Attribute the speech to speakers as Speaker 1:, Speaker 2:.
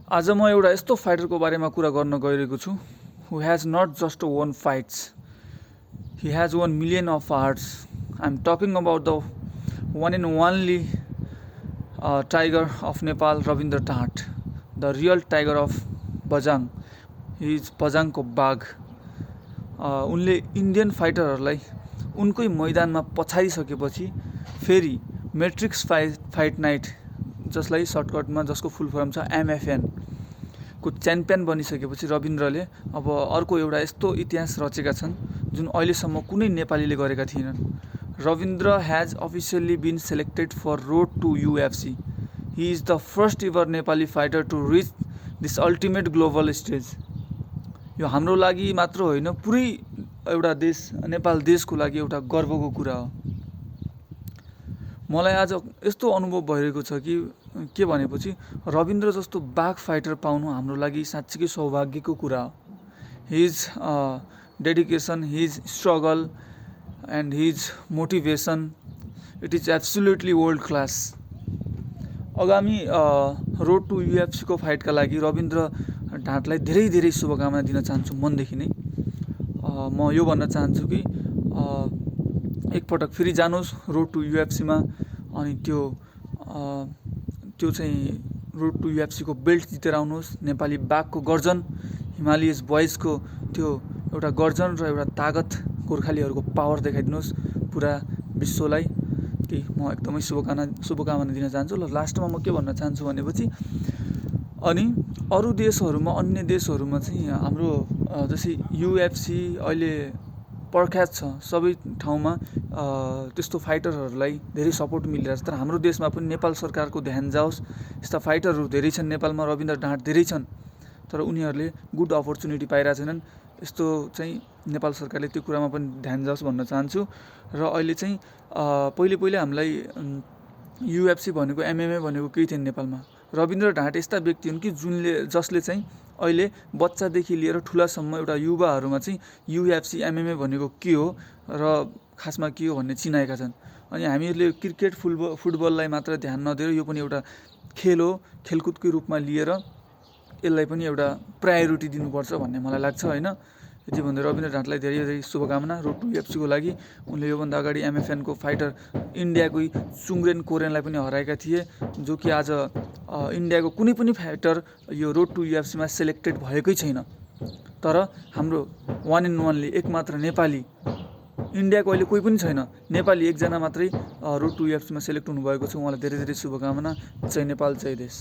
Speaker 1: आज म एउटा यस्तो फाइटरको बारेमा कुरा गर्न गइरहेको छु who has not just won fights, he has won million of hearts. I am talking about the one and only tiger of Nepal, Rabindra ढाँट, the real tiger of Bajhang. He is बझाङको बाघ। उनले इन्डियन फाइटरहरूलाई उनकै मैदानमा पछाडिसकेपछि फेरि म्याट्रिक्स फाइट नाइट, जसलाई सर्टकटमा जसको full form छ MFN को च्याम्पियन बनिसकेपछि रविन्द्रले अब अर्को एउटा यस्तो इतिहास रचेका छन् जुन अहिलेसम्म कुनै नेपालीले गरेका थिएनन्। Rabindra has officially been selected for road to UFC। He is the first ever Nepali fighter to reach this ultimate global stage. यो हाम्रो लागि मात्र होइन, पुरै एउटा देश, नेपाल देशको लागि एउटा गर्वको कुरा हो। मलाई आज यस्तो अनुभव भइरहेको छ कि के भनेपछि रविन्द्र जस्तो बाघ फाइटर पाउनु हाम्रो लागि साँच्चीकै सौभाग्यको कुरा हो। His dedication, his struggle and his motivation, it is absolutely world class. आगामी रोड टू UFC को फाइटका लागि रविन्द्र ढाँटलाई धेरै धेरै शुभकामना दिन चाहन्छु मनदेखि नै। म यो भन्न चाहन्छु कि एकपटक फेरि जानुहोस् रोड टू UFC मा, अनि त्यो चाहिँ रोड टू UFC को बेल्ट जितेर आउनुहोस्। नेपाली बाघको गर्जन, हिमालयस बोइजको त्यो एउटा गर्जन र एउटा तागत, गोर्खालीहरूको पावर देखाइदिनुहोस् पुरा विश्वलाई। कि म एकदमै शुभकामना दिन चाहन्छु। ल लास्टमा म के भन्न चाहन्छु भनेपछि, अनि अरू देशहरूमा, अन्य देशहरूमा चाहिँ हाम्रो जस्तै UFC अहिले प्रख्यात छ, सबै ठाउँमा त्यस्तो फाइटरहरूलाई धेरै सपोर्ट मिलिरहेछ। तर हाम्रो देशमा पनि नेपाल सरकारको ध्यान जाओस्। यस्ता फाइटरहरू धेरै छन् नेपालमा, रविन्द्र ढाँट धेरै छन्, तर उनीहरूले गुड अपर्च्युनिटी पाइरहेको छैनन्। यस्तो चाहिँ नेपाल सरकारले त्यो कुरामा पनि ध्यान जाओस् भन्न चाहन्छु। र अहिले चाहिँ पहिले हामीलाई UFC भनेको, MMA भनेको केही थिएन नेपालमा। रविन्द्र ढाँट यस्ता व्यक्ति हुन् कि जसले चाहिँ अहिले बच्चादेखि लिएर ठुलासम्म एउटा युवाहरूमा चाहिँ UFC MMA भनेको के हो र खासमा के हो भन्ने चिनाएका छन्। अनि हामीहरूले क्रिकेट फुटबललाई मात्र ध्यान नदिएर यो पनि एउटा खेल हो, खेलकुदकै रूपमा लिएर यसलाई पनि एउटा प्रायोरिटी दिनुपर्छ भन्ने मलाई लाग्छ होइन। यति भन्दै रविन्द्र ढाँटलाई धेरै धेरै शुभकामना रोड टू UFC को लागि। उनले योभन्दा अगाडि MFN को फाइटर इन्डियाकै चुङ्ग्रेन कोरेनलाई पनि हराएका थिए, जो कि आज इन्डियाको कुनै पनि फाइटर यो रोड टू UFC मा सेलेक्टेड भएकै छैन। तर हाम्रो वान एन्ड ओन्ली एकमात्र नेपाली, इन्डियाको अहिले कोही पनि छैन, नेपाली एकजना मात्रै रोड टू UFC मा सेलेक्ट हुनुभएको छ। उहाँलाई धेरै धेरै शुभकामना। जय नेपाल, जय देश।